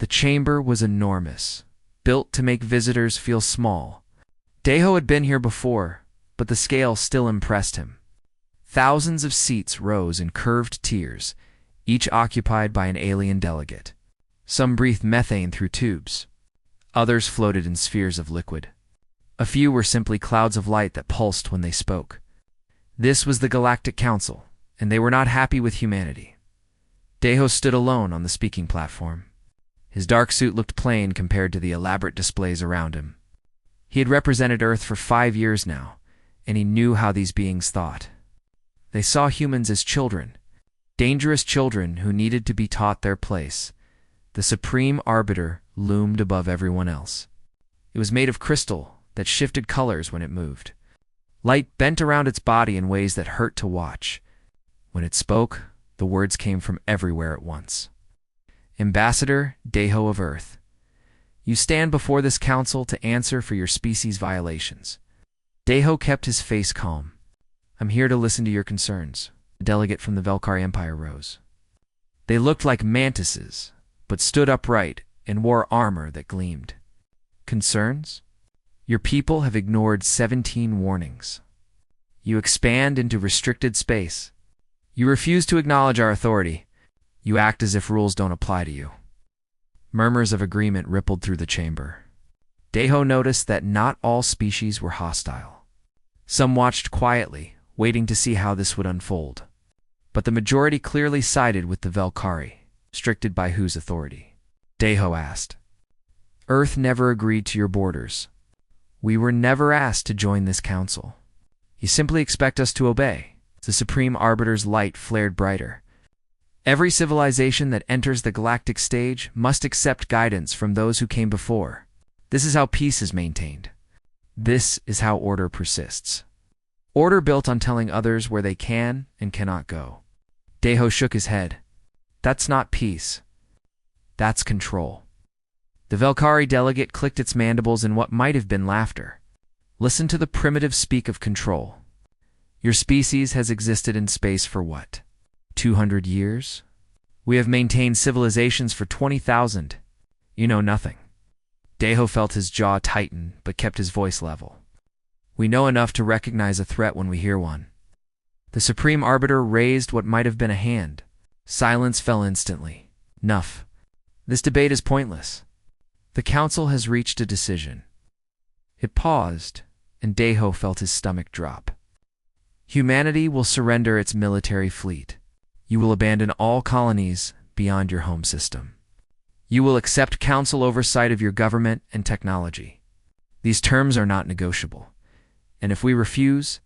The chamber was enormous, built to make visitors feel small. Deho had been here before, but the scale still impressed him. Thousands of seats rose in curved tiers, each occupied by an alien delegate. Some breathed methane through tubes. Others floated in spheres of liquid. A few were simply clouds of light that pulsed when they spoke. This was the Galactic Council, and they were not happy with humanity. Deho stood alone on the speaking platform. His dark suit looked plain compared to the elaborate displays around him. He had represented Earth for 5 years now, and he knew how these beings thought. They saw humans as children, dangerous children who needed to be taught their place. The supreme arbiter loomed above everyone else. It was made of crystal that shifted colors when it moved. Light bent around its body in ways that hurt to watch. When it spoke, the words came from everywhere at once. Ambassador Deho of Earth, you stand before this council to answer for your species' violations. Deho kept his face calm. I'm here to listen to your concerns. A delegate from the Velkari Empire rose. They looked like mantises, but stood upright and wore armor that gleamed. Concerns? Your people have ignored 17 warnings. You expand into restricted space. You refuse to acknowledge our authority. You act as if rules don't apply to you. Murmurs of agreement rippled through the chamber. Deho noticed that not all species were hostile. Some watched quietly, waiting to see how this would unfold. But the majority clearly sided with the Velkari, restricted by whose authority? Deho asked. Earth never agreed to your borders. We were never asked to join this council. You simply expect us to obey. The Supreme Arbiter's light flared brighter. Every civilization that enters the galactic stage must accept guidance from those who came before. This is how peace is maintained. This is how order persists. Order built on telling others where they can and cannot go. Deho shook his head. That's not peace. That's control. The Velkari delegate clicked its mandibles in what might have been laughter. Listen to the primitive speak of control. Your species has existed in space for what? 200 years? We have maintained civilizations for 20,000. You know nothing. Deho felt his jaw tighten, but kept his voice level. We know enough to recognize a threat when we hear one. The Supreme Arbiter raised what might have been a hand. Silence fell instantly. Enough. This debate is pointless. The council has reached a decision. It paused, and Deho felt his stomach drop. Humanity will surrender its military fleet. You will abandon all colonies beyond your home system. You will accept council oversight of your government and technology. These terms are not negotiable. And if we refuse,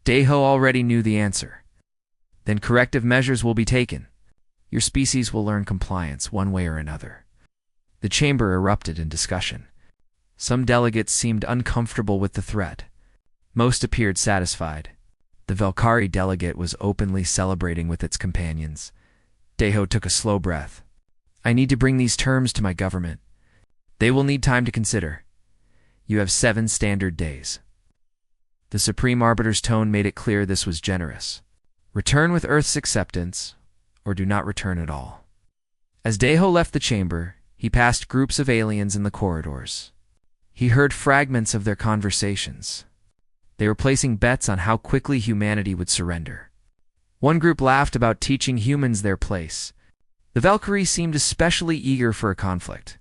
Deho already knew the answer. Then corrective measures will be taken. Your species will learn compliance one way or another. The chamber erupted in discussion. Some delegates seemed uncomfortable with the threat. Most appeared satisfied. The Velkari delegate was openly celebrating with its companions. Deho took a slow breath. I need to bring these terms to my government. They will need time to consider. You have 7 standard days. The Supreme Arbiter's tone made it clear this was generous. Return with Earth's acceptance, or do not return at all. As Deho left the chamber, he passed groups of aliens in the corridors. He heard fragments of their conversations. They were placing bets on how quickly humanity would surrender. One group laughed about teaching humans their place. The Velkari seemed especially eager for a conflict.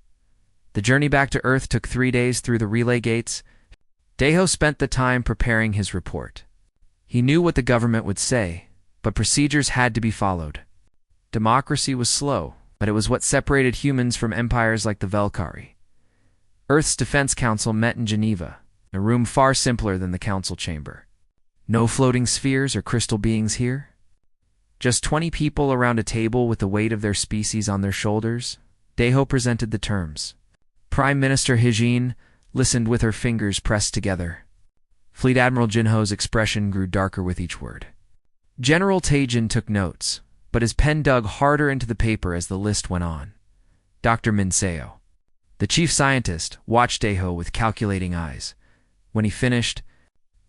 The journey back to Earth took 3 days through the relay gates. Deho spent the time preparing his report. He knew what the government would say, but procedures had to be followed. Democracy was slow, but it was what separated humans from empires like the Velkari. Earth's Defense Council met in Geneva, a room far simpler than the council chamber. No floating spheres or crystal beings here. Just 20 people around a table with the weight of their species on their shoulders. Deho presented the terms. Prime Minister Hijin listened with her fingers pressed together. Fleet Admiral Jinho's expression grew darker with each word. General Taejin took notes, but his pen dug harder into the paper as the list went on. Dr. Minseo, the chief scientist, watched Deho with calculating eyes. When he finished,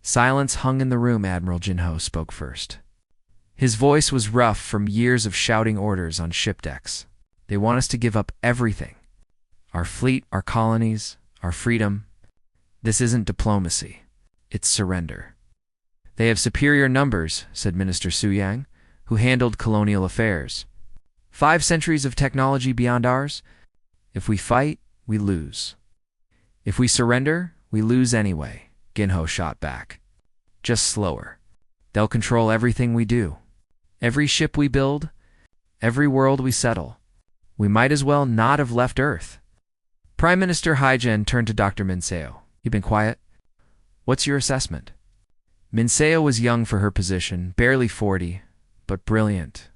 silence hung in the room. Admiral Jinho spoke first. His voice was rough from years of shouting orders on ship decks. They want us to give up everything. Our fleet, our colonies, our freedom. This isn't diplomacy. It's surrender. They have superior numbers, said Minister Su Yang, who handled colonial affairs. 5 centuries of technology beyond ours. If we fight, we lose. If we surrender, we lose anyway, Ginho shot back. Just slower. They'll control everything we do. Every ship we build, every world we settle. We might as well not have left Earth. Prime Minister Haijin turned to Dr. Minseo. You've been quiet? What's your assessment? Minseo was young for her position, barely 40, but brilliant.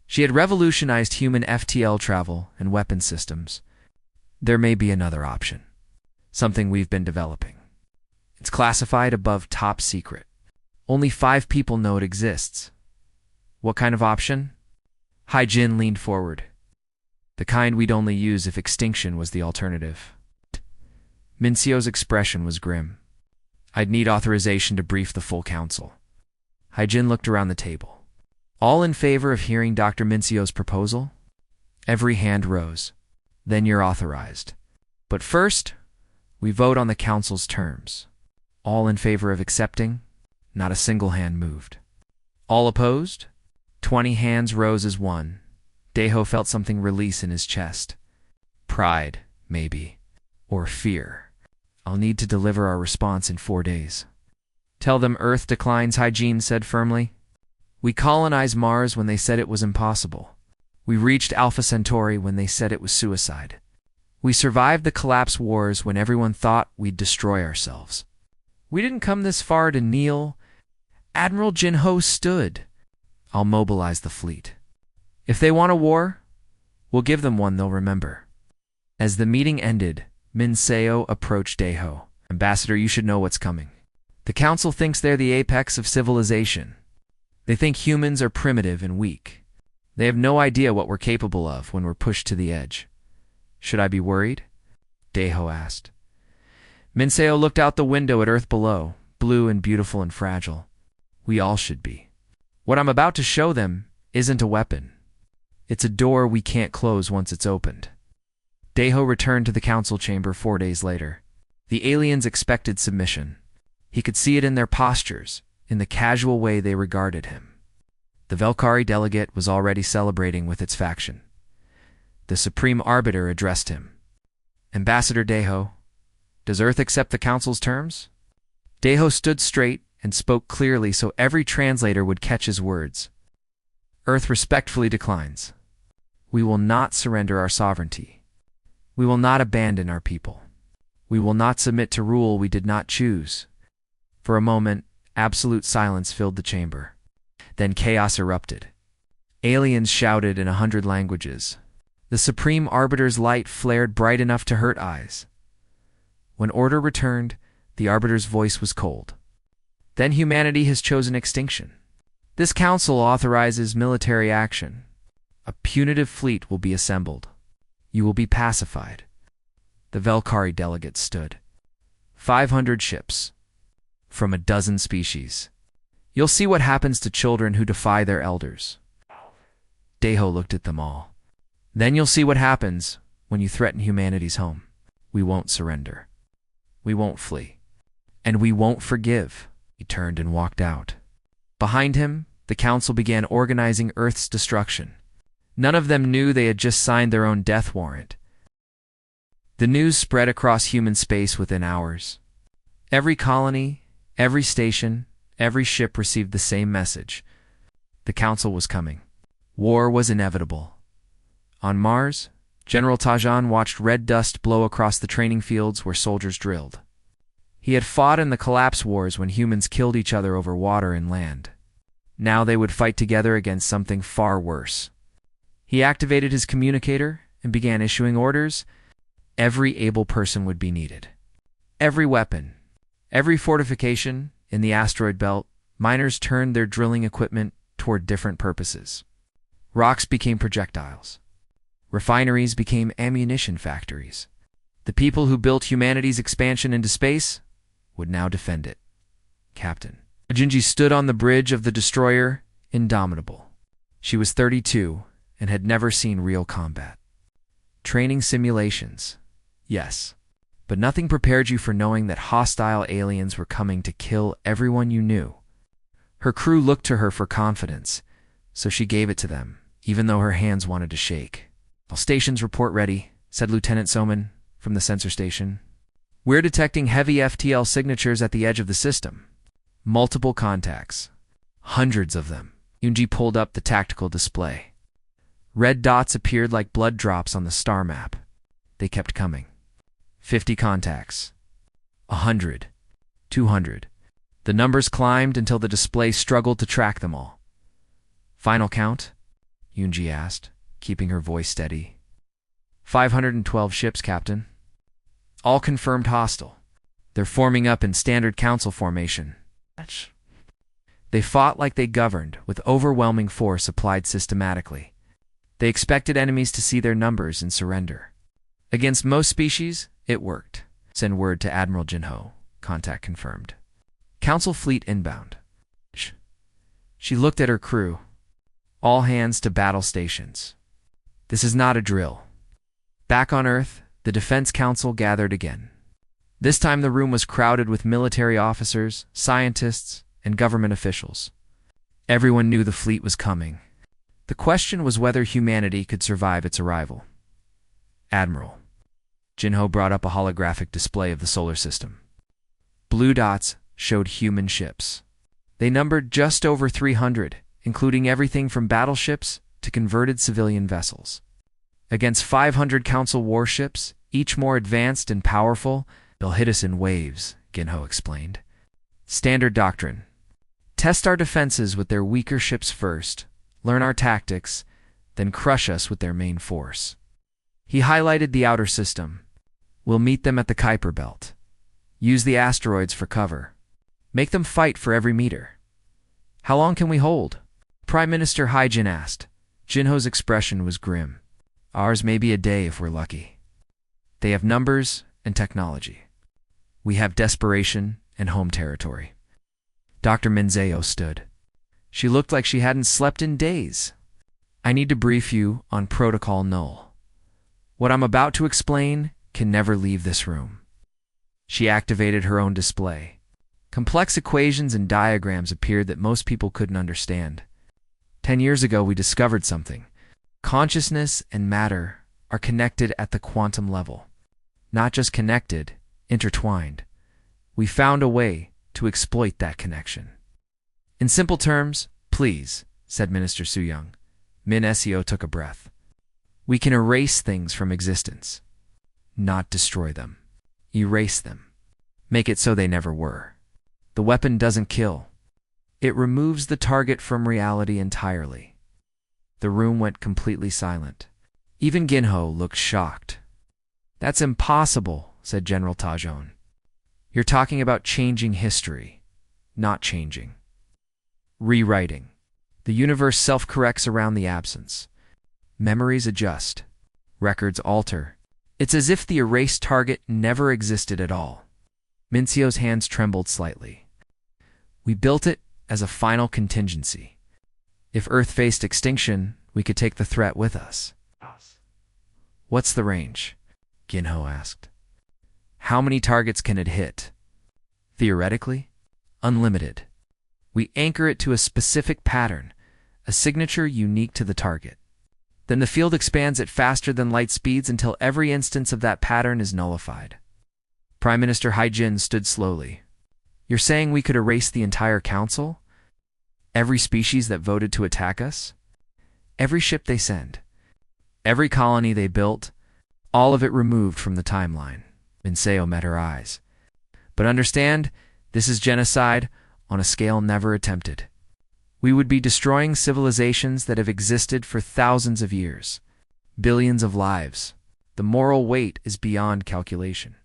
She had revolutionized human FTL travel and weapon systems. There may be another option. Something we've been developing. It's classified above top secret. Only 5 people know it exists. What kind of option? Haijin leaned forward. The kind we'd only use if extinction was the alternative. Minseo's expression was grim. I'd need authorization to brief the full council. Haijin looked around the table. All in favor of hearing Dr. Minseo's proposal? Every hand rose. Then you're authorized. But first, we vote on the council's terms. All in favor of accepting? Not a single hand moved. All opposed? 20 hands rose as one. Daeho felt something release in his chest. Pride, maybe. Or fear. I'll need to deliver our response in 4 days. Tell them Earth declines, Haijin said firmly. We colonized Mars when they said it was impossible. We reached Alpha Centauri when they said it was suicide. We survived the collapse wars when everyone thought we'd destroy ourselves. We didn't come this far to kneel. Admiral Jinho stood. I'll mobilize the fleet. If they want a war, we'll give them one they'll remember. As the meeting ended, Minseo approached Daeho. Ambassador, you should know what's coming. The council thinks they're the apex of civilization. They think humans are primitive and weak. They have no idea what we're capable of when we're pushed to the edge. Should I be worried? Daeho asked. Minseo looked out the window at Earth below, blue and beautiful and fragile. We all should be. What I'm about to show them isn't a weapon. It's a door we can't close once it's opened. Daeho returned to the council chamber 4 days later. The aliens expected submission. He could see it in their postures, in the casual way they regarded him. The Velkari delegate was already celebrating with its faction. The Supreme Arbiter addressed him. Ambassador Daeho, does Earth accept the Council's terms? Daeho stood straight and spoke clearly so every translator would catch his words. Earth respectfully declines. We will not surrender our sovereignty. We will not abandon our people. We will not submit to rule we did not choose. For a moment, absolute silence filled the chamber. Then chaos erupted. Aliens shouted in 100 languages. The Supreme Arbiter's light flared bright enough to hurt eyes. When order returned, the Arbiter's voice was cold. Then humanity has chosen extinction. This council authorizes military action. A punitive fleet will be assembled. You will be pacified. The Velkari delegates stood. 500 ships. From a dozen species. You'll see what happens to children who defy their elders. Daeho looked at them all. Then you'll see what happens when you threaten humanity's home. We won't surrender. We won't flee. And we won't forgive. He turned and walked out. Behind him, the council began organizing Earth's destruction. None of them knew they had just signed their own death warrant. The news spread across human space within hours. Every colony, every station, every ship received the same message. The council was coming. War was inevitable. On Mars, General Tajan watched red dust blow across the training fields where soldiers drilled. He had fought in the collapse wars when humans killed each other over water and land. Now they would fight together against something far worse. He activated his communicator and began issuing orders. Every able person would be needed. Every weapon, every fortification in the asteroid belt, miners turned their drilling equipment toward different purposes. Rocks became projectiles. Refineries became ammunition factories. The people who built humanity's expansion into space would now defend it. Captain Ajinji stood on the bridge of the destroyer, indomitable. She was 32 and had never seen real combat. Training simulations, Yes. But nothing prepared you for knowing that hostile aliens were coming to kill everyone you knew. Her crew looked to her for confidence, so she gave it to them, even though her hands wanted to shake. "All stations report ready," said Lieutenant Soman from the sensor station. "We're detecting heavy FTL signatures at the edge of the system. Multiple contacts. Hundreds of them." Yunji pulled up the tactical display. Red dots appeared like blood drops on the star map. They kept coming. 50 contacts. 100. 200. The numbers climbed until the display struggled to track them all. "Final count?" Yunji asked, keeping her voice steady. 512 ships, Captain. All confirmed hostile. They're forming up in standard council formation. They fought like they governed, with overwhelming force applied systematically. They expected enemies to see their numbers and surrender. Against most species, it worked. Send word to Admiral Jinho. Contact confirmed. Council fleet inbound. She looked at her crew. All hands to battle stations. This is not a drill. Back on Earth, the Defense Council gathered again. This time the room was crowded with military officers, scientists, and government officials. Everyone knew the fleet was coming. The question was whether humanity could survive its arrival. "Admiral." Jinho brought up a holographic display of the solar system. Blue dots showed human ships. They numbered just over 300, including everything from battleships to converted civilian vessels. Against 500 Council warships, each more advanced and powerful, "They'll hit us in waves," Ginho explained. "Standard doctrine. Test our defenses with their weaker ships first, learn our tactics, then crush us with their main force." He highlighted the outer system. "We'll meet them at the Kuiper Belt. Use the asteroids for cover. Make them fight for every meter." "How long can we hold?" Prime Minister Haijin asked. Jinho's expression was grim. "Ours may be a day if we're lucky. They have numbers and technology. We have desperation and home territory." Dr. Minzeo stood. She looked like she hadn't slept in days. "I need to brief you on Protocol Null. What I'm about to explain can never leave this room." She activated her own display. Complex equations and diagrams appeared that most people couldn't understand. 10 years ago, we discovered something. Consciousness and matter are connected at the quantum level. Not just connected, intertwined. We found a way to exploit that connection. "In simple terms, please," said Minister Suyang. Min Seo took a breath. "We can erase things from existence. Not destroy them. Erase them. Make it so they never were. The weapon doesn't kill. It removes the target from reality entirely." The room went completely silent. Even Ginho looked shocked. "That's impossible," said General Tajon. "You're talking about changing history, not changing. Rewriting. The universe self-corrects around the absence. Memories adjust. Records alter. It's as if the erased target never existed at all." Minceo's hands trembled slightly. "We built it as a final contingency. If Earth faced extinction, we could take the threat with us." "What's the range?" Ginho asked. "How many targets can it hit?" "Theoretically, unlimited. We anchor it to a specific pattern, a signature unique to the target. Then the field expands at faster than light speeds until every instance of that pattern is nullified." Prime Minister Haijin stood slowly. "You're saying we could erase the entire council? Every species that voted to attack us? Every ship they send? Every colony they built? All of it removed from the timeline?" Minseo met her eyes. "But understand, this is genocide on a scale never attempted. We would be destroying civilizations that have existed for thousands of years. Billions of lives. The moral weight is beyond calculation."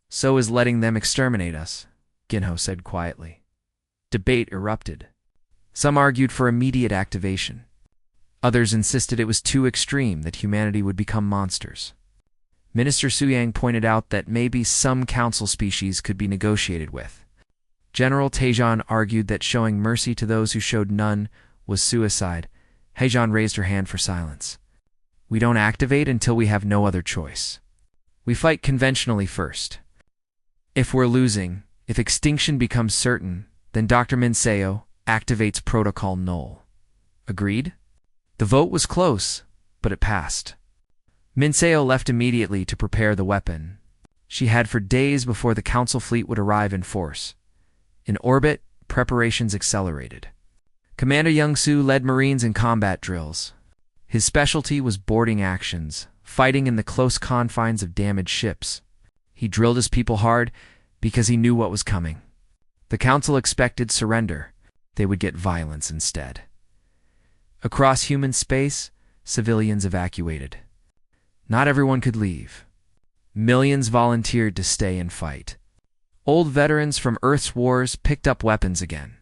"So is letting them exterminate us," Ginho said quietly. Debate erupted. Some argued for immediate activation. Others insisted it was too extreme, that humanity would become monsters. Minister Suyang pointed out that maybe some council species could be negotiated with. General Tajon argued that showing mercy to those who showed none was suicide. Haejan raised her hand for silence. "We don't activate until we have no other choice. We fight conventionally first. If we're losing, if extinction becomes certain, then Dr. Minseo activates Protocol Null. Agreed? The vote was close, but it passed. Minseo left immediately to prepare the weapon she had for days before the Council fleet would arrive in force. In orbit, preparations accelerated. Commander Young-Soo led Marines in combat drills. His specialty was boarding actions, fighting in the close confines of damaged ships. He drilled his people hard because he knew what was coming. The Council expected surrender. They would get violence instead. Across human space, civilians evacuated. Not everyone could leave. Millions volunteered to stay and fight. Old veterans from Earth's wars picked up weapons again.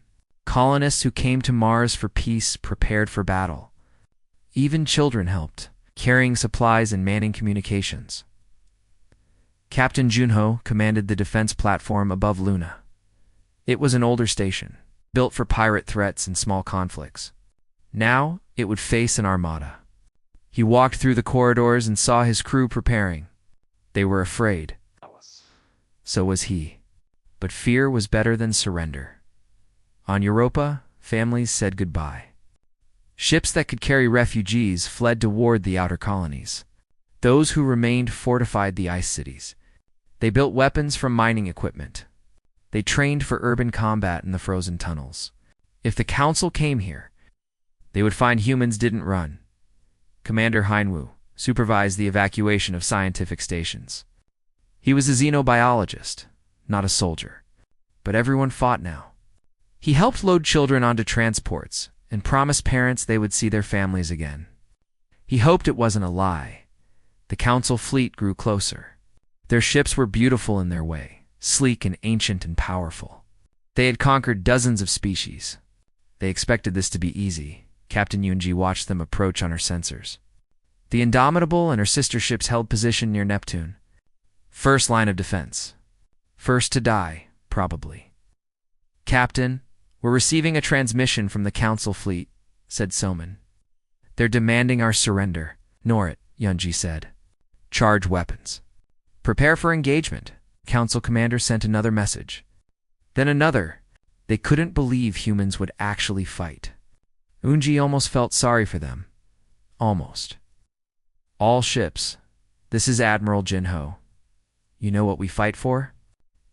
Colonists who came to Mars for peace prepared for battle. Even children helped, carrying supplies and manning communications. Captain Junho commanded the defense platform above Luna. It was an older station, built for pirate threats and small conflicts. Now it would face an armada. He walked through the corridors and saw his crew preparing. They were afraid. So was he. But fear was better than surrender. On Europa, families said goodbye. Ships that could carry refugees fled toward the outer colonies. Those who remained fortified the ice cities. They built weapons from mining equipment. They trained for urban combat in the frozen tunnels. If the Council came here, they would find humans didn't run. Commander Heinwu supervised the evacuation of scientific stations. He was a xenobiologist, not a soldier. But everyone fought now. He helped load children onto transports and promised parents they would see their families again. He hoped it wasn't a lie. The Council fleet grew closer. Their ships were beautiful in their way, sleek and ancient and powerful. They had conquered dozens of species. They expected this to be easy. Captain Yunji watched them approach on her sensors. The Indomitable and her sister ships held position near Neptune. First line of defense. First to die, probably. Captain, we're receiving a transmission from the Council fleet, said Soman. They're demanding our surrender. Ignore it, Yunji said. Charge weapons. Prepare for engagement. Council commander sent another message. Then another. They couldn't believe humans would actually fight. Unji almost felt sorry for them. Almost. All ships. This is Admiral Jinho. You know what we fight for?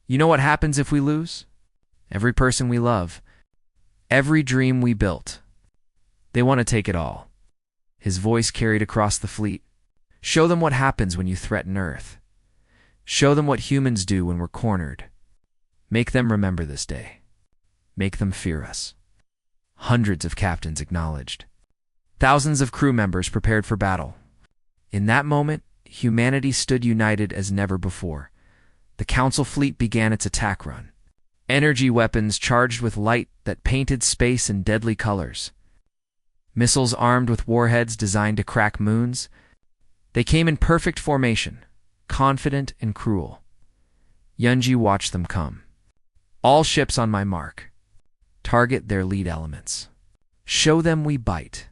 You know what happens if we lose? Every person we love. Every dream we built. They want to take it all. His voice carried across the fleet. Show them what happens when you threaten Earth. Show them what humans do when we're cornered. Make them remember this day. Make them fear us. Hundreds of captains acknowledged. Thousands of crew members prepared for battle. In that moment, humanity stood united as never before. The Council fleet began its attack run. Energy weapons charged with light that painted space in deadly colors. Missiles armed with warheads designed to crack moons. They came in perfect formation, confident and cruel. Yunji watched them come. All ships on my mark. Target their lead elements. Show them we bite.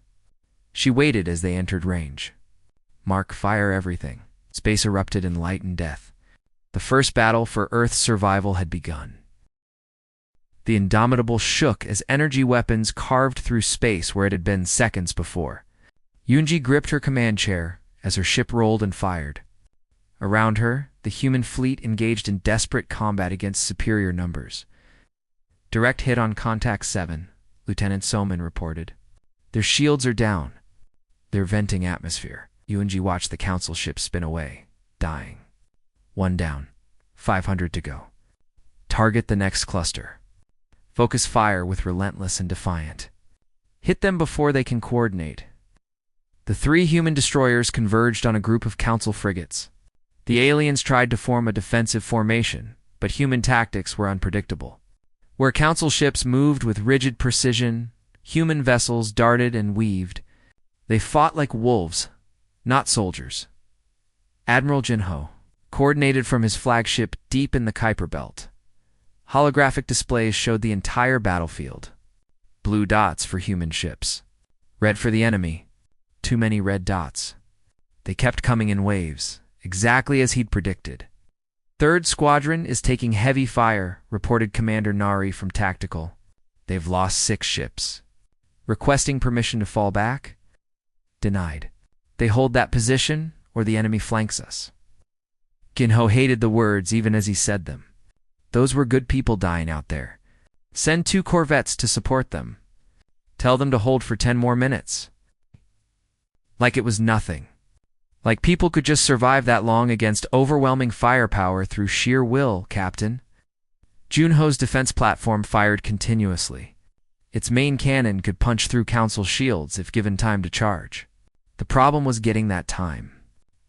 She waited as they entered range. Mark, fire everything. Space erupted in light and death. The first battle for Earth's survival had begun. The Indomitable shook as energy weapons carved through space where it had been seconds before. Yunji gripped her command chair as her ship rolled and fired. Around her, the human fleet engaged in desperate combat against superior numbers. Direct hit on Contact 7, Lieutenant Soman reported. Their shields are down. They're venting atmosphere. Yunji watched the Council ship spin away, dying. One down. 500 to go. Target the next cluster. Focus fire with relentless and defiant. Hit them before they can coordinate. The three human destroyers converged on a group of Council frigates. The aliens tried to form a defensive formation, but human tactics were unpredictable. Where Council ships moved with rigid precision, human vessels darted and weaved. They fought like wolves, not soldiers. Admiral Jinho, coordinated from his flagship deep in the Kuiper Belt. Holographic displays showed the entire battlefield. Blue dots for human ships. Red for the enemy. Too many red dots. They kept coming in waves, exactly as he'd predicted. Third Squadron is taking heavy fire, reported Commander Nari from Tactical. They've lost 6 ships. Requesting permission to fall back? Denied. They hold that position, or the enemy flanks us. Ginho hated the words even as he said them. Those were good people dying out there. Send 2 corvettes to support them. Tell them to hold for 10 more minutes. Like it was nothing. Like people could just survive that long against overwhelming firepower through sheer will, Captain. Junho's defense platform fired continuously. Its main cannon could punch through Council shields if given time to charge. The problem was getting that time.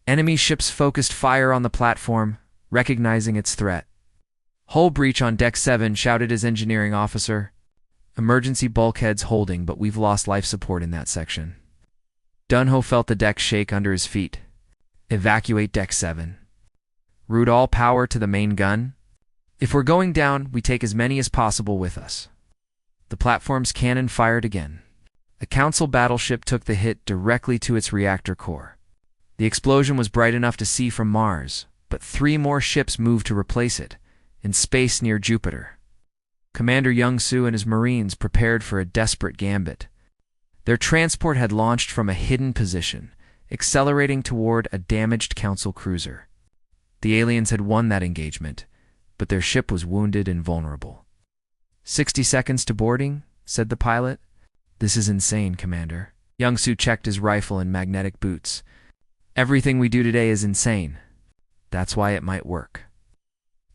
Enemy ships focused fire on the platform, recognizing its threat. Hull breach on Deck 7, shouted his engineering officer. Emergency bulkheads holding, but we've lost life support in that section. Dunho felt the deck shake under his feet. Evacuate Deck 7. Route all power to the main gun. If we're going down, we take as many as possible with us. The platform's cannon fired again. A Council battleship took the hit directly to its reactor core. The explosion was bright enough to see from Mars, but 3 more ships moved to replace it, in space near Jupiter. Commander Young-Soo and his Marines prepared for a desperate gambit. Their transport had launched from a hidden position, accelerating toward a damaged Council cruiser. The aliens had won that engagement, but their ship was wounded and vulnerable. 60 seconds to boarding, said the pilot. This is insane, Commander. Young-Soo checked his rifle and magnetic boots. Everything we do today is insane. That's why it might work.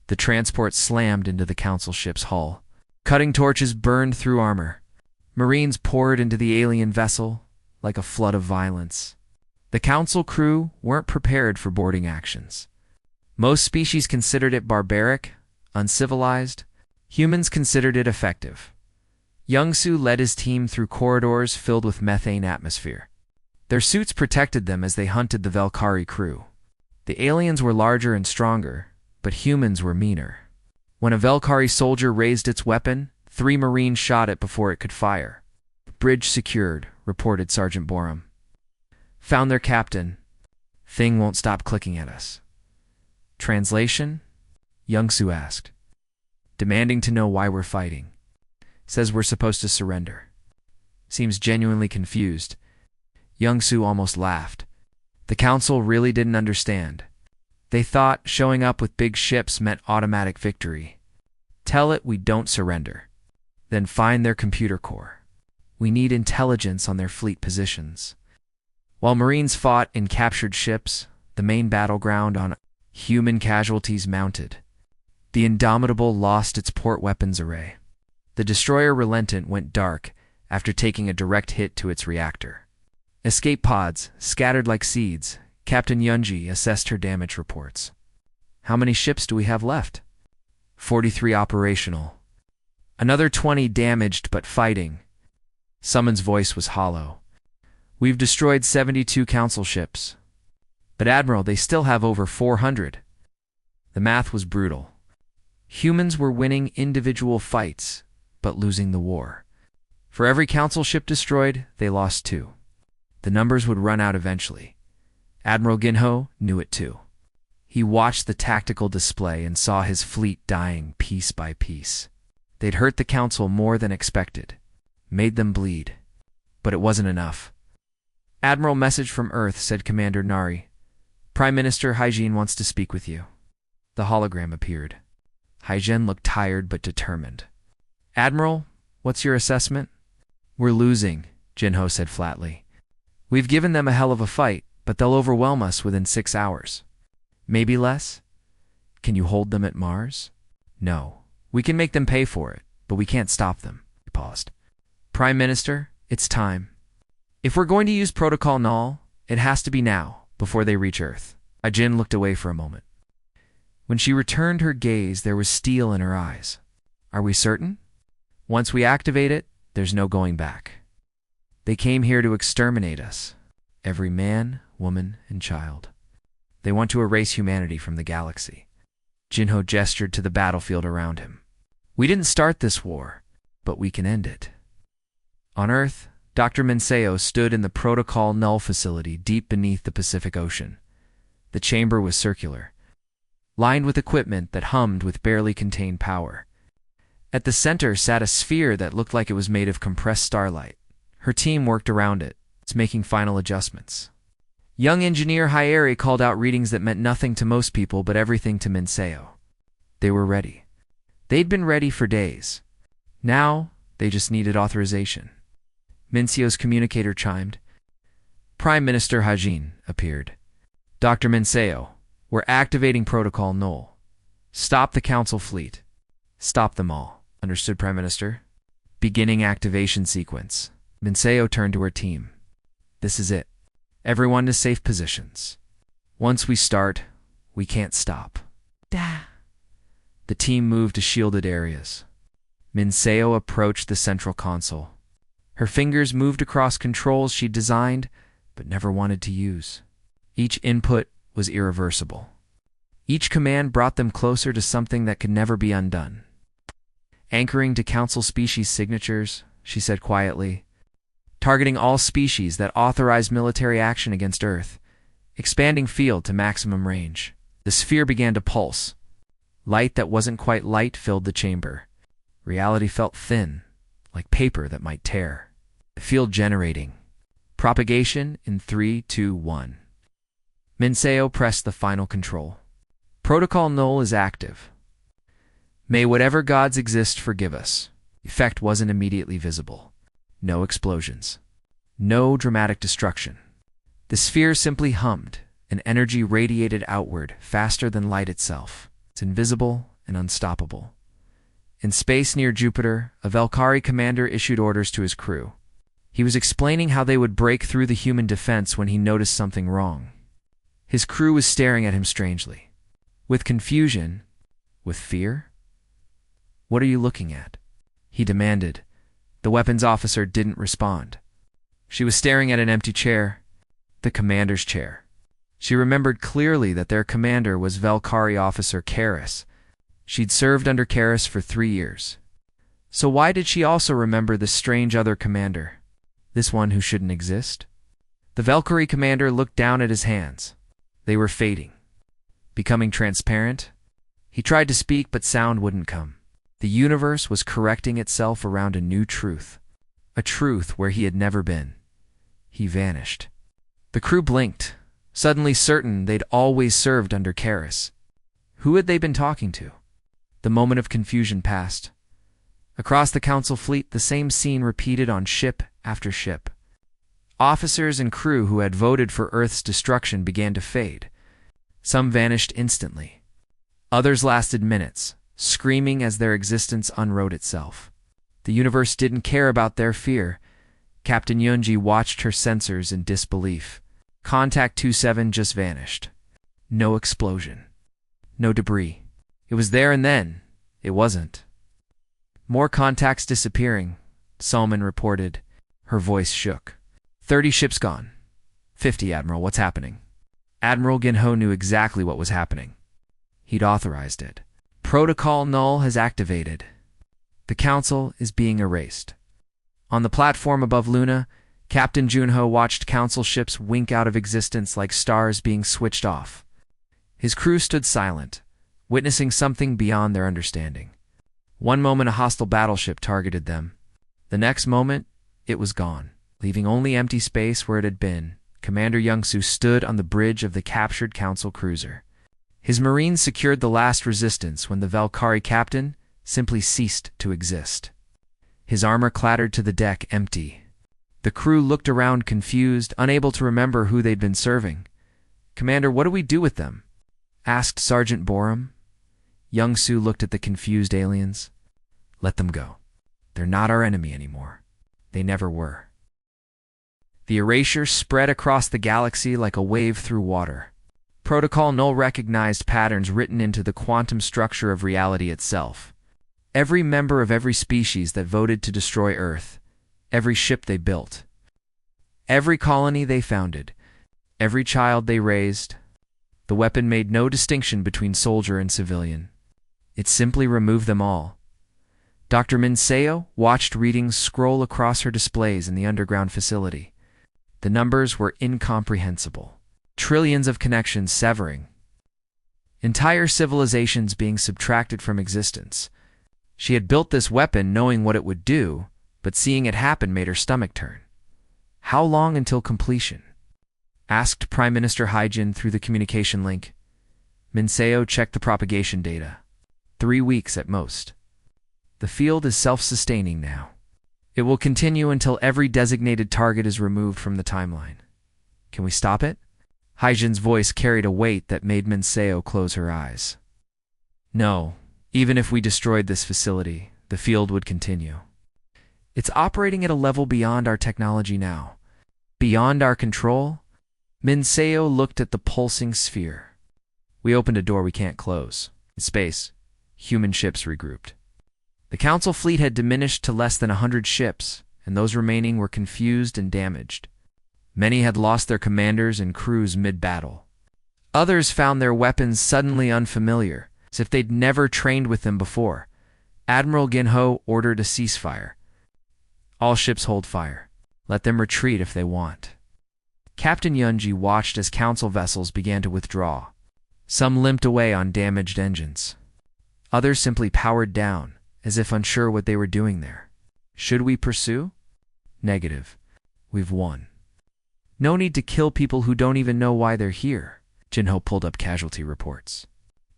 The transport slammed into the Council ship's hull. Cutting torches burned through armor. Marines poured into the alien vessel like a flood of violence. The Council crew weren't prepared for boarding actions. Most species considered it barbaric, uncivilized. Humans considered it effective. Young-Soo led his team through corridors filled with methane atmosphere. Their suits protected them as they hunted the Velkari crew. The aliens were larger and stronger, but humans were meaner. When a Velkari soldier raised its weapon, 3 Marines shot it before it could fire. Bridge secured, reported Sergeant Borum. Found their captain. Thing won't stop clicking at us. Translation? Young-Soo asked. Demanding to know why we're fighting. Says we're supposed to surrender. Seems genuinely confused. Young-Soo almost laughed. The Council really didn't understand. They thought showing up with big ships meant automatic victory. Tell it we don't surrender. Then find their computer core. We need intelligence on their fleet positions. While Marines fought in captured ships, the main battleground on human casualties mounted. The Indomitable lost its port weapons array. The destroyer Relentant went dark after taking a direct hit to its reactor. Escape pods, scattered like seeds, Captain Yunji assessed her damage reports. How many ships do we have left? 43 operational. Another 20 damaged but fighting. Summon's voice was hollow. We've destroyed 72 Council ships. But Admiral, they still have over 400. The math was brutal. Humans were winning individual fights, but losing the war. For every Council ship destroyed, they lost 2. The numbers would run out eventually. Admiral Ginho knew it too. He watched the tactical display and saw his fleet dying piece by piece. They'd hurt the Council more than expected, made them bleed. But it wasn't enough. Admiral, message from Earth, said Commander Nari. Prime Minister Haijin wants to speak with you. The hologram appeared. Haijin looked tired but determined. Admiral, what's your assessment? We're losing, Jinho said flatly. We've given them a hell of a fight, but they'll overwhelm us within 6 hours. Maybe less? Can you hold them at Mars? No. We can make them pay for it, but we can't stop them. He paused. Prime Minister, it's time. If we're going to use Protocol Null, it has to be now, before they reach Earth. Ajin looked away for a moment. When she returned her gaze, there was steel in her eyes. Are we certain? Once we activate it, there's no going back. They came here to exterminate us. Every man, woman, and child. They want to erase humanity from the galaxy. Jinho gestured to the battlefield around him. We didn't start this war, but we can end it. On Earth, Dr. Menseo stood in the Protocol Null facility deep beneath the Pacific Ocean. The chamber was circular, lined with equipment that hummed with barely contained power. At the center sat a sphere that looked like it was made of compressed starlight. Her team worked around it, making final adjustments. Young engineer Hyeri called out readings that meant nothing to most people but everything to Minseo. They were ready. They'd been ready for days. Now, they just needed authorization. Minseo's communicator chimed. Prime Minister Hajin appeared. Dr. Minseo, we're activating Protocol Null. Stop the Council fleet. Stop them all. Understood, Prime Minister? Beginning activation sequence. Minseo turned to her team. This is it. Everyone to safe positions. Once we start, we can't stop. The team moved to shielded areas. Minseo approached the central console. Her fingers moved across controls she'd designed but never wanted to use. Each input was irreversible. Each command brought them closer to something that could never be undone. Anchoring to Council species signatures, she said quietly. Targeting all species that authorized military action against Earth. Expanding field to maximum range. The sphere began to pulse. Light that wasn't quite light filled the chamber. Reality felt thin, like paper that might tear. The field generating. Propagation in 3, 2, 1. Minseo pressed the final control. Protocol Null is active. May whatever gods exist forgive us. Effect wasn't immediately visible. No explosions. No dramatic destruction. The sphere simply hummed, and energy radiated outward faster than light itself. It's invisible and unstoppable. In space near Jupiter, a Valkyrie commander issued orders to his crew. He was explaining how they would break through the human defense when he noticed something wrong. His crew was staring at him strangely. With confusion, with fear? What are you looking at? He demanded. The weapons officer didn't respond. She was staring at an empty chair, the commander's chair. She remembered clearly that their commander was Valkyrie officer Karis. She'd served under Karis for 3 years. So why did she also remember this strange other commander? This one who shouldn't exist? The Valkyrie commander looked down at his hands. They were fading. Becoming transparent? He tried to speak, but sound wouldn't come. The universe was correcting itself around a new truth. A truth where he had never been. He vanished. The crew blinked, suddenly certain they'd always served under Karis. Who had they been talking to? The moment of confusion passed. Across the Council fleet, the same scene repeated on ship after ship. Officers and crew who had voted for Earth's destruction began to fade. Some vanished instantly. Others lasted minutes, screaming as their existence unwrote itself. The universe didn't care about their fear. Captain Yunji watched her sensors in disbelief. Contact 27 just vanished. No explosion. No debris. It was there and then. It wasn't. More contacts disappearing, Salman reported. Her voice shook. 30 ships gone. 50, Admiral. What's happening? Admiral Ginho knew exactly what was happening. He'd authorized it. Protocol Null has activated. The Council is being erased. On the platform above Luna, Captain Junho watched Council ships wink out of existence like stars being switched off. His crew stood silent, witnessing something beyond their understanding. One moment a hostile battleship targeted them. The next moment, it was gone, leaving only empty space where it had been. Commander Youngsu stood on the bridge of the captured Council cruiser. His Marines secured the last resistance when the Valkyrie captain simply ceased to exist. His armor clattered to the deck empty. The crew looked around confused, unable to remember who they'd been serving. Commander, what do we do with them? Asked Sergeant Borum. Youngsu looked at the confused aliens. Let them go. They're not our enemy anymore. They never were. The erasure spread across the galaxy like a wave through water. Protocol Null recognized patterns written into the quantum structure of reality itself. Every member of every species that voted to destroy Earth, every ship they built, every colony they founded, every child they raised, the weapon made no distinction between soldier and civilian. It simply removed them all. Dr. Minseo watched readings scroll across her displays in the underground facility. The numbers were incomprehensible. trillions of connections severing, entire civilizations being subtracted from existence. She had built this weapon knowing what it would do, but seeing it happen made her stomach turn. How long until completion? Asked Prime Minister Hyjin through the communication link. Minseo checked the propagation data. 3 weeks at most. The field is self-sustaining now. It will continue until every designated target is removed from the timeline. Can we stop it? Hyjin's voice carried a weight that made Minseo close her eyes. No, even if we destroyed this facility, the field would continue. It's operating at a level beyond our technology now. Beyond our control? Minseo looked at the pulsing sphere. We opened a door we can't close. In space, human ships regrouped. The Council fleet had diminished to less than 100 ships, and those remaining were confused and damaged. Many had lost their commanders and crews mid-battle. Others found their weapons suddenly unfamiliar, as if they'd never trained with them before. Admiral Ginho ordered a ceasefire. All ships hold fire. Let them retreat if they want. Captain Yunji watched as Council vessels began to withdraw. Some limped away on damaged engines. Others simply powered down, as if unsure what they were doing there. Should we pursue? Negative. We've won. No need to kill people who don't even know why they're here. Jinho pulled up casualty reports.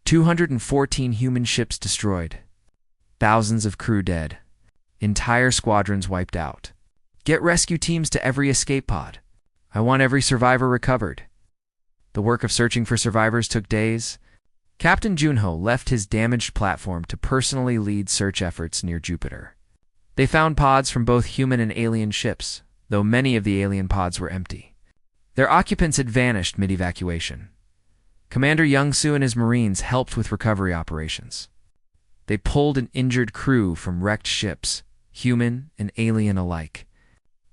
214 human ships destroyed. Thousands of crew dead. Entire squadrons wiped out. Get rescue teams to every escape pod. I want every survivor recovered. The work of searching for survivors took days. Captain Junho left his damaged platform to personally lead search efforts near Jupiter. They found pods from both human and alien ships, though many of the alien pods were empty. Their occupants had vanished mid-evacuation. Commander Youngsu and his Marines helped with recovery operations. They pulled an injured crew from wrecked ships, human and alien alike.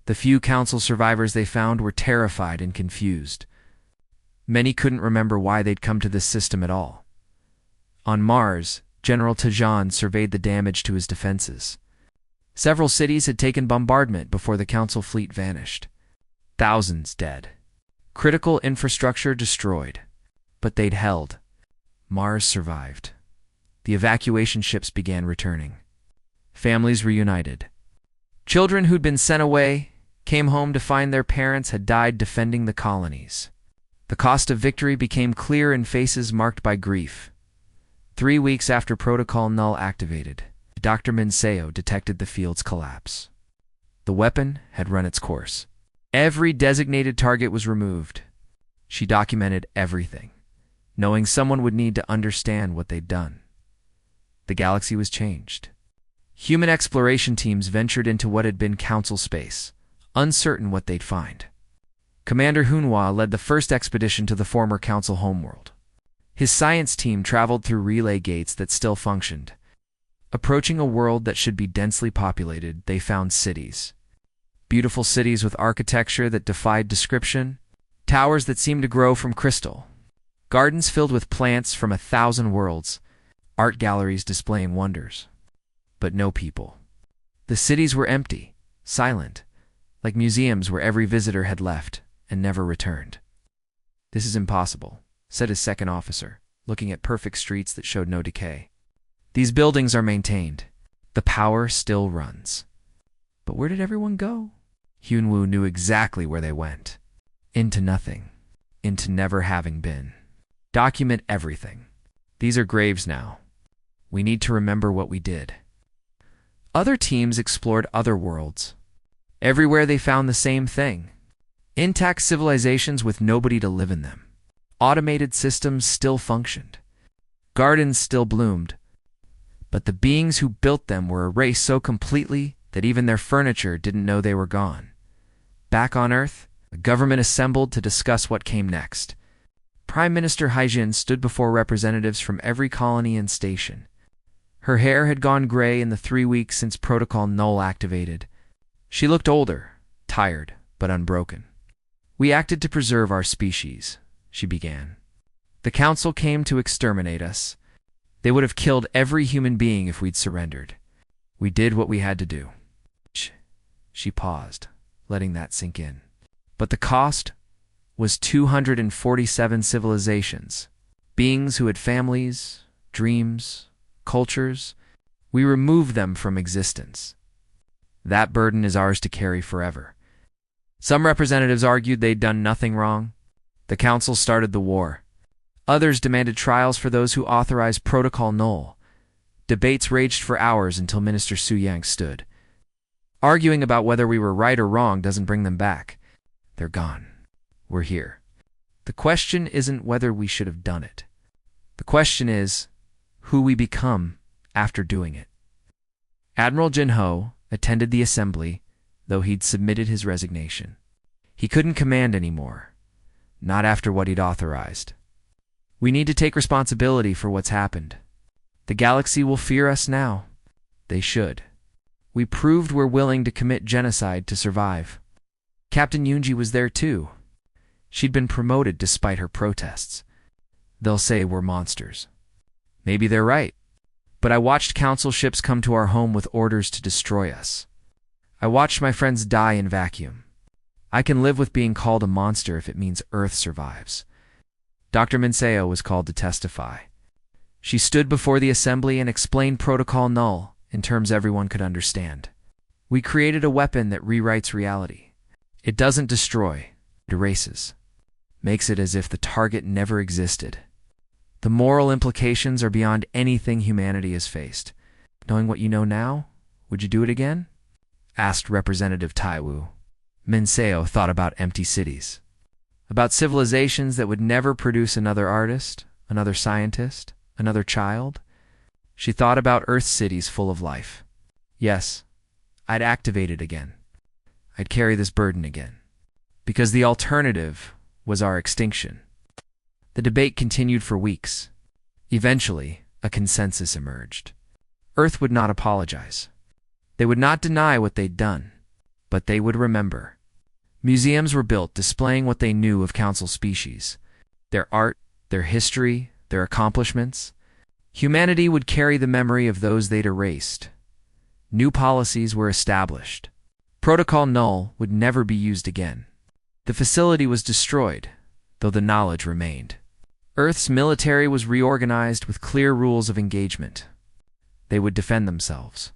The few Council survivors they found were terrified and confused. Many couldn't remember why they'd come to this system at all. On Mars, General Tajan surveyed the damage to his defenses. Several cities had taken bombardment before the Council fleet vanished. Thousands dead. Critical infrastructure destroyed. But they'd held. Mars survived. The evacuation ships began returning. Families reunited. Children who'd been sent away came home to find their parents had died defending the colonies. The cost of victory became clear in faces marked by grief. 3 weeks after Protocol Null activated, Dr. Minseo detected the field's collapse. The weapon had run its course. Every designated target was removed. She documented everything, knowing someone would need to understand what they'd done. The galaxy was changed. Human exploration teams ventured into what had been Council space, uncertain what they'd find. Commander Hunhua led the first expedition to the former Council homeworld. His science team traveled through relay gates that still functioned. Approaching a world that should be densely populated, they found cities. Beautiful cities with architecture that defied description, towers that seemed to grow from crystal, gardens filled with plants from 1,000 worlds, art galleries displaying wonders. But no people. The cities were empty, silent, like museums where every visitor had left and never returned. "This is impossible," said his second officer, looking at perfect streets that showed no decay. "These buildings are maintained. The power still runs. But where did everyone go?" Hyunwoo knew exactly where they went. Into nothing. Into never having been. Document everything. These are graves now. We need to remember what we did. Other teams explored other worlds. Everywhere they found the same thing. Intact civilizations with nobody to live in them. Automated systems still functioned. Gardens still bloomed. But the beings who built them were erased so completely that even their furniture didn't know they were gone. Back on Earth, the government assembled to discuss what came next. Prime Minister Hyjin stood before representatives from every colony and station. Her hair had gone gray in the 3 weeks since Protocol Null activated. She looked older, tired, but unbroken. "We acted to preserve our species," she began. "The Council came to exterminate us. They would have killed every human being if we'd surrendered. We did what we had to do." She paused, letting that sink in. "But the cost was 247 civilizations, beings who had families, dreams, cultures. We removed them from existence. That burden is ours to carry forever. Some representatives argued they'd done nothing wrong. The council started the war. Others demanded trials for those who authorized Protocol Null. Debates raged for hours until Minister Su Yang stood. Arguing about whether we were right or wrong doesn't bring them back. They're gone. We're here. The question isn't whether we should have done it. The question is who we become after doing it. Admiral Jin Ho attended the assembly, though he'd submitted his resignation. He couldn't command anymore, not after what he'd authorized. We need to take responsibility for what's happened. The galaxy will fear us now. They should. We proved we're willing to commit genocide to survive. Captain Yunji was there too. She'd been promoted despite her protests. They'll say we're monsters. Maybe they're right. But I watched council ships come to our home with orders to destroy us. I watched my friends die in vacuum. I can live with being called a monster if it means Earth survives. Dr. Minseo was called to testify. She stood before the assembly and explained Protocol Null in terms everyone could understand. We created a weapon that rewrites reality. It doesn't destroy, it erases. Makes it as if the target never existed. The moral implications are beyond anything humanity has faced. Knowing what you know now, would you do it again? Asked Representative Taiwu. Minseo thought about empty cities. About civilizations that would never produce another artist, another scientist, another child. She thought about Earth cities full of life. Yes, I'd activate it again. I'd carry this burden again. Because the alternative was our extinction. The debate continued for weeks. Eventually, a consensus emerged. Earth would not apologize. They would not deny what they'd done, but they would remember. Museums were built displaying what they knew of council species, their art, their history, their accomplishments. Humanity would carry the memory of those they'd erased. New policies were established. Protocol Null would never be used again. The facility was destroyed, though the knowledge remained. Earth's military was reorganized with clear rules of engagement. They would defend themselves.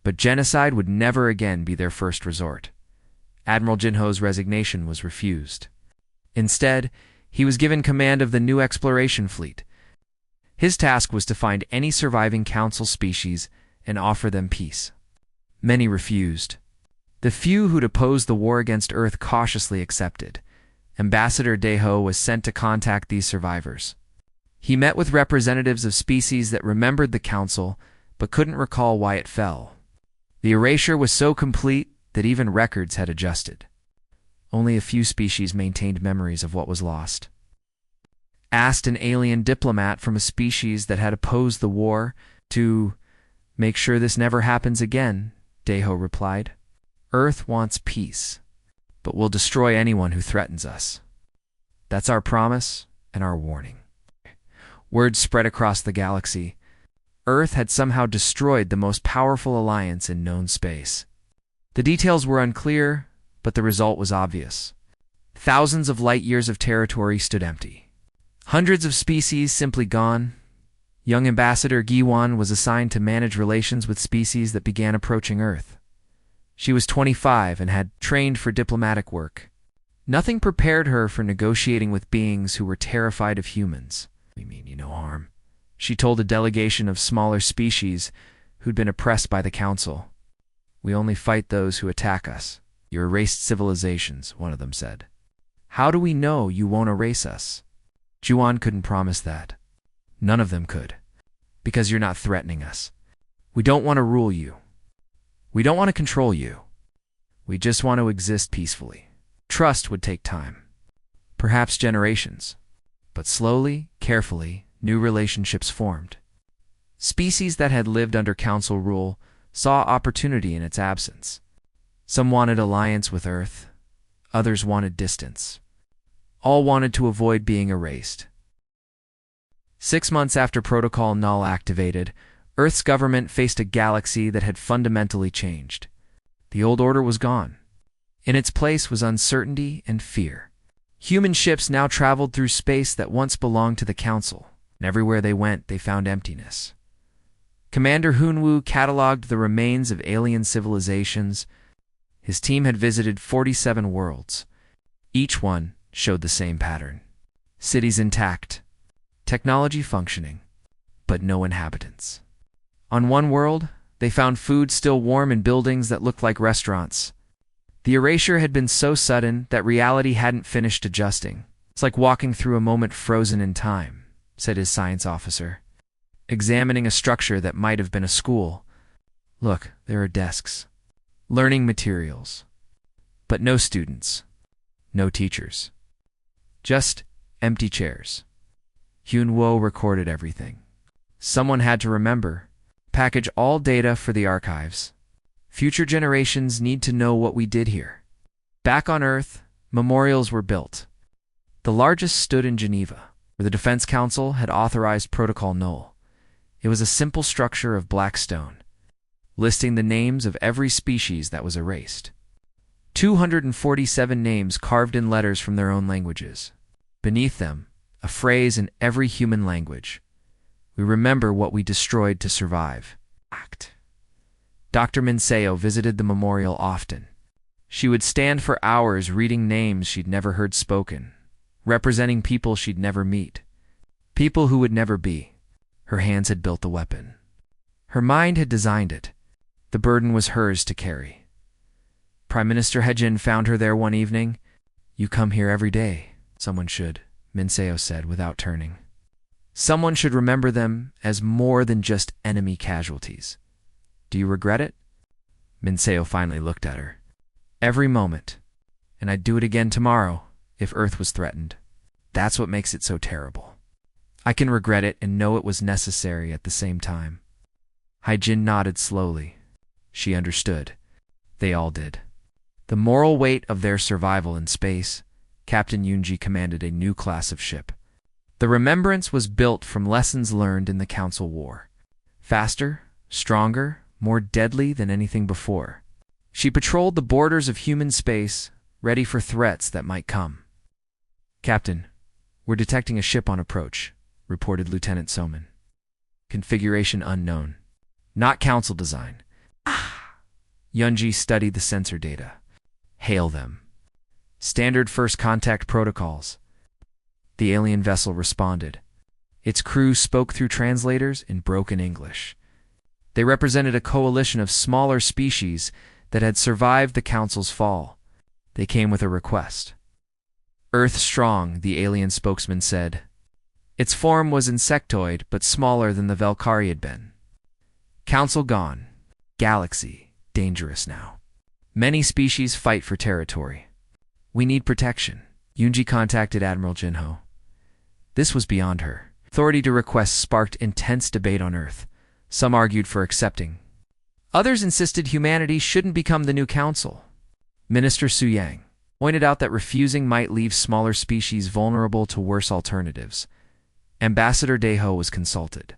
But genocide would never again be their first resort. Admiral Jinho's resignation was refused. Instead, he was given command of the new exploration fleet. His task was to find any surviving council species and offer them peace. Many refused. The few who'd opposed the war against Earth cautiously accepted. Ambassador Deho was sent to contact these survivors. He met with representatives of species that remembered the council but couldn't recall why it fell. The erasure was so complete that even records had adjusted. Only a few species maintained memories of what was lost. Asked an alien diplomat from a species that had opposed the war to make sure this never happens again, Deho replied, "Earth wants peace, but we'll destroy anyone who threatens us. That's our promise and our warning." Word spread across the galaxy. Earth had somehow destroyed the most powerful alliance in known space. The details were unclear, but the result was obvious. Thousands of light-years of territory stood empty. Hundreds of species simply gone. Young Ambassador Giwan was assigned to manage relations with species that began approaching Earth. She was 25 and had trained for diplomatic work. Nothing prepared her for negotiating with beings who were terrified of humans. "We mean you no harm," she told a delegation of smaller species who'd been oppressed by the council. "We only fight those who attack us. You erased civilizations," one of them said. "How do we know you won't erase us?" Juan couldn't promise that. None of them could. "Because you're not threatening us. We don't want to rule you. We don't want to control you. We just want to exist peacefully." Trust would take time. Perhaps generations. But slowly, carefully, new relationships formed. Species that had lived under council rule saw opportunity in its absence. Some wanted alliance with Earth. Others wanted distance. All wanted to avoid being erased. 6 months after Protocol Null activated, Earth's government faced a galaxy that had fundamentally changed. The old order was gone. In its place was uncertainty and fear. Human ships now traveled through space that once belonged to the Council, and everywhere they went, they found emptiness. Commander Hunwoo cataloged the remains of alien civilizations. His team had visited 47 worlds. Each one showed the same pattern. Cities intact, technology functioning, but no inhabitants. On one world, they found food still warm in buildings that looked like restaurants. The erasure had been so sudden that reality hadn't finished adjusting. It's like walking through a moment frozen in time, said his science officer, examining a structure that might have been a school. Look, there are desks, learning materials, but no students, no teachers, just empty chairs. Hunwoo recorded everything. Someone had to remember, package all data for the archives. Future generations need to know what we did here. Back on Earth, memorials were built. The largest stood in Geneva, where the Defense Council had authorized Protocol Null. It was a simple structure of black stone, listing the names of every species that was erased. 247 names carved in letters from their own languages. Beneath them, a phrase in every human language. We remember what we destroyed to survive. Act. Dr. Minseo visited the memorial often. She would stand for hours reading names she'd never heard spoken, representing people she'd never meet, people who would never be. Her hands had built the weapon. Her mind had designed it. The burden was hers to carry. Prime Minister Hejin found her there one evening. You come here every day. Someone should, Minseo said without turning. Someone should remember them as more than just enemy casualties. Do you regret it? Minseo finally looked at her. Every moment. And I'd do it again tomorrow if Earth was threatened. That's what makes it so terrible. I can regret it and know it was necessary at the same time. Haijin nodded slowly. She understood. They all did. The moral weight of their survival in space, Captain Yunji commanded a new class of ship. The remembrance was built from lessons learned in the Council War. Faster, stronger, more deadly than anything before. She patrolled the borders of human space, ready for threats that might come. Captain, we're detecting a ship on approach, reported Lieutenant Soman. Configuration unknown. Not Council design. Yunji studied the sensor data. Hail them. Standard first contact protocols. The alien vessel responded. Its crew spoke through translators in broken English. They represented a coalition of smaller species that had survived the Council's fall. They came with a request. Earth strong, the alien spokesman said. Its form was insectoid, but smaller than the Valkyrie had been. Council gone. Galaxy, dangerous now. Many species fight for territory. We need protection. Yunji contacted Admiral Jinho. This was beyond her. Authority to request sparked intense debate on Earth. Some argued for accepting. Others insisted humanity shouldn't become the new council. Minister Su Yang pointed out that refusing might leave smaller species vulnerable to worse alternatives. Ambassador Deho was consulted.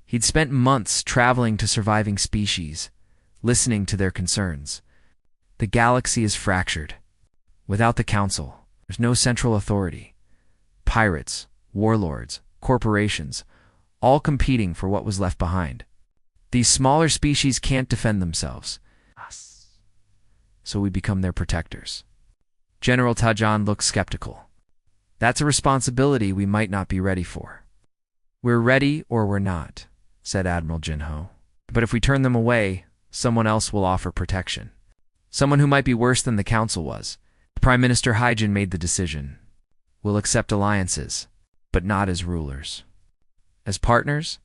He'd spent months traveling to surviving species, listening to their concerns. The galaxy is fractured. Without the council, there's no central authority. Pirates, warlords, corporations, all competing for what was left behind. These smaller species can't defend themselves. So we become their protectors. General Tajan looked skeptical. That's a responsibility we might not be ready for. We're ready or we're not, said Admiral Jinho. But if we turn them away, someone else will offer protection. Someone who might be worse than the council was. Prime Minister Haijin made the decision. We'll accept alliances, but not as rulers. As partners,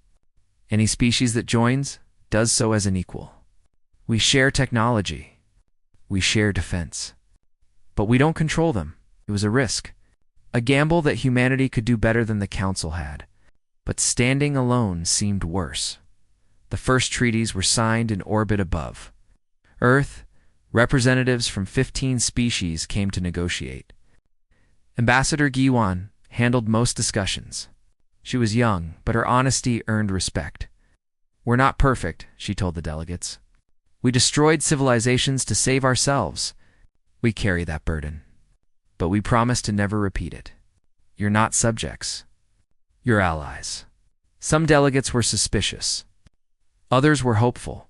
any species that joins does so as an equal. We share technology. We share defense. But we don't control them. It was a risk. A gamble that humanity could do better than the council had. But standing alone seemed worse. The first treaties were signed in orbit above. Earth, representatives from 15 species came to negotiate. Ambassador Giwan handled most discussions. She was young, but her honesty earned respect. We're not perfect, she told the delegates. We destroyed civilizations to save ourselves. We carry that burden. but we promise to never repeat it. You're not subjects. You're allies. Some delegates were suspicious. Others were hopeful.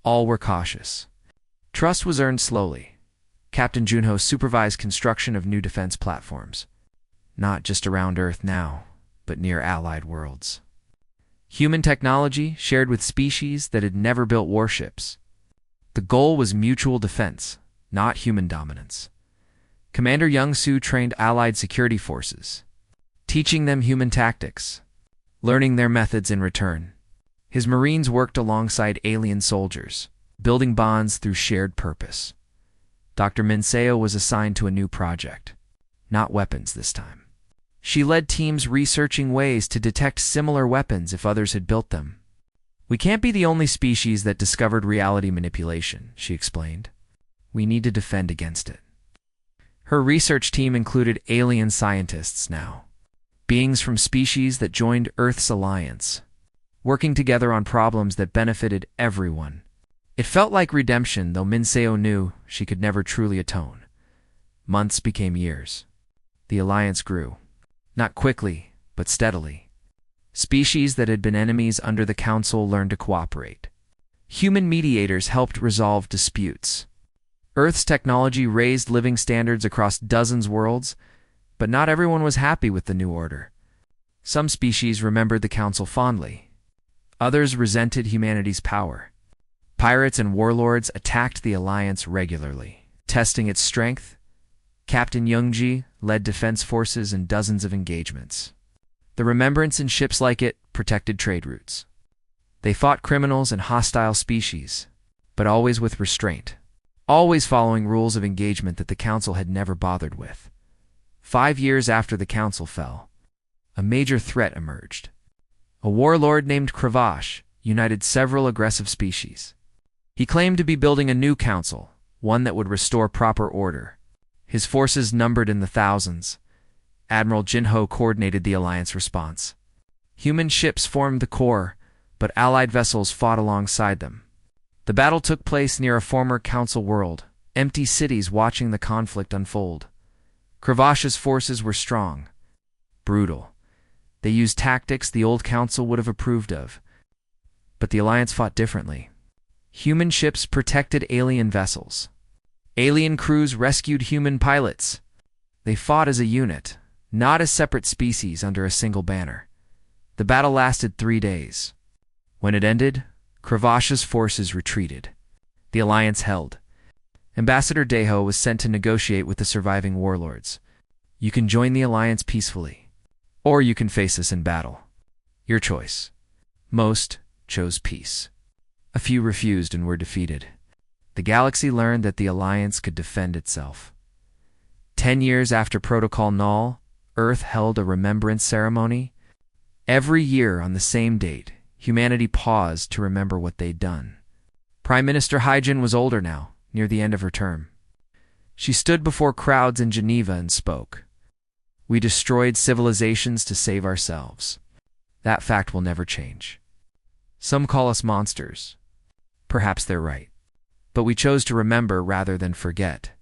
All were cautious. Trust was earned slowly. Captain Junho supervised construction of new defense platforms, not just around Earth now, but near allied worlds. Human technology shared with species that had never built warships. The goal was mutual defense, not human dominance. Commander Young-Soo trained allied security forces, teaching them human tactics, learning their methods in return. His Marines worked alongside alien soldiers, building bonds through shared purpose. Dr. Minseo was assigned to a new project, not weapons this time. She led teams researching ways to detect similar weapons if others had built them. We can't be the only species that discovered reality manipulation, she explained. We need to defend against it. Her research team included alien scientists now, beings from species that joined Earth's alliance, working together on problems that benefited everyone. It felt like redemption, though Minseo knew she could never truly atone. Months became years. The alliance grew. Not quickly, but steadily. Species that had been enemies under the Council learned to cooperate. Human mediators helped resolve disputes. Earth's technology raised living standards across dozens of worlds, but not everyone was happy with the new order. Some species remembered the Council fondly. Others resented humanity's power. Pirates and warlords attacked the Alliance regularly, testing its strength. Captain Youngji led defense forces in dozens of engagements. The Remembrance and ships like it protected trade routes. They fought criminals and hostile species, but always with restraint, always following rules of engagement that the Council had never bothered with. 5 years after the Council fell, a major threat emerged. A warlord named Cravash united several aggressive species. He claimed to be building a new council, one that would restore proper order. His forces numbered in the thousands. Admiral Jinho coordinated the alliance response. Human ships formed the core, but allied vessels fought alongside them. The battle took place near a former council world, empty cities watching the conflict unfold. Cravash's forces were strong, brutal. They used tactics the old council would have approved of. But the alliance fought differently. Human ships protected alien vessels. Alien crews rescued human pilots. They fought as a unit, not as separate species under a single banner. The battle lasted 3 days. When it ended, Cravash's forces retreated. The alliance held. Ambassador Deho was sent to negotiate with the surviving warlords. You can join the alliance peacefully, or you can face us in battle. Your choice. Most chose peace. A few refused and were defeated. The galaxy learned that the alliance could defend itself. 10 years after Protocol Null, Earth held a remembrance ceremony. Every year on the same date, humanity paused to remember what they'd done. Prime Minister Hyjin was older now, near the end of her term. She stood before crowds in Geneva and spoke. We destroyed civilizations to save ourselves. That fact will never change. Some call us monsters. Perhaps they're right. But we chose to remember rather than forget.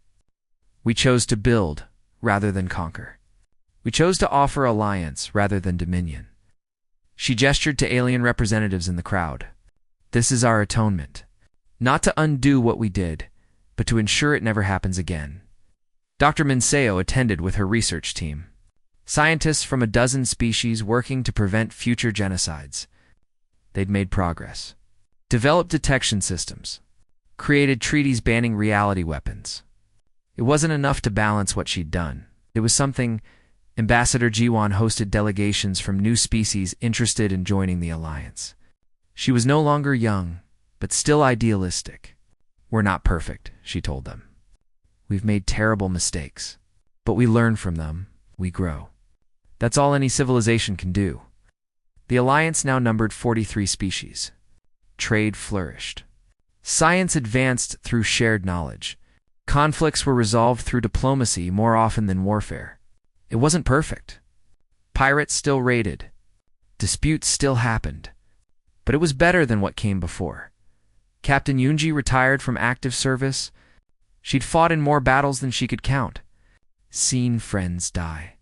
We chose to build rather than conquer. We chose to offer alliance rather than dominion. She gestured to alien representatives in the crowd. This is our atonement. Not to undo what we did, but to ensure it never happens again. Dr. Minseo attended with her research team. Scientists from a dozen species working to prevent future genocides. They'd made progress. Developed detection systems. Created treaties banning reality weapons. It wasn't enough to balance what she'd done. It was something. Ambassador Jiwon hosted delegations from new species interested in joining the alliance. She was no longer young, but still idealistic. We're not perfect, she told them. We've made terrible mistakes, but we learn from them, we grow. That's all any civilization can do. The alliance now numbered 43 species. Trade flourished. Science advanced through shared knowledge. Conflicts were resolved through diplomacy more often than warfare. It wasn't perfect. Pirates still raided. Disputes still happened. But it was better than what came before. Captain Yunji retired from active service. She'd fought in more battles than she could count. seen friends die,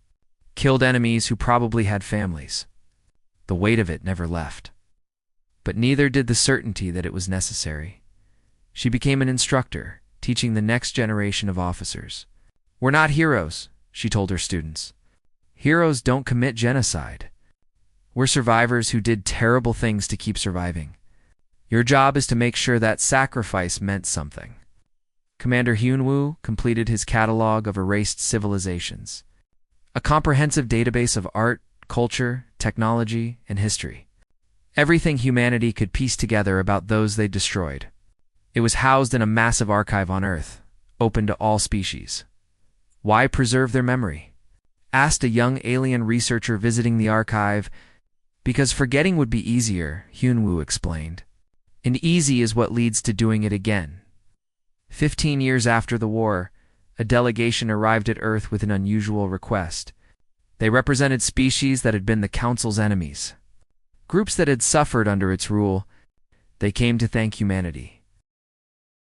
killed enemies who probably had families. The weight of it never left. But neither did the certainty that it was necessary. She became an instructor, teaching the next generation of officers. "We're not heroes," she told her students. "Heroes don't commit genocide. We're survivors who did terrible things to keep surviving. Your job is to make sure that sacrifice meant something." Commander Hyunwoo completed his catalog of erased civilizations, a comprehensive database of art, culture, technology, and history. Everything humanity could piece together about those they destroyed. It was housed in a massive archive on Earth, open to all species. Why preserve their memory? Asked a young alien researcher visiting the archive. Because forgetting would be easier, Hyunwoo explained. And easy is what leads to doing it again. 15 years after the war, a delegation arrived at Earth with an unusual request. They represented species that had been the Council's enemies, groups that had suffered under its rule. They came to thank humanity.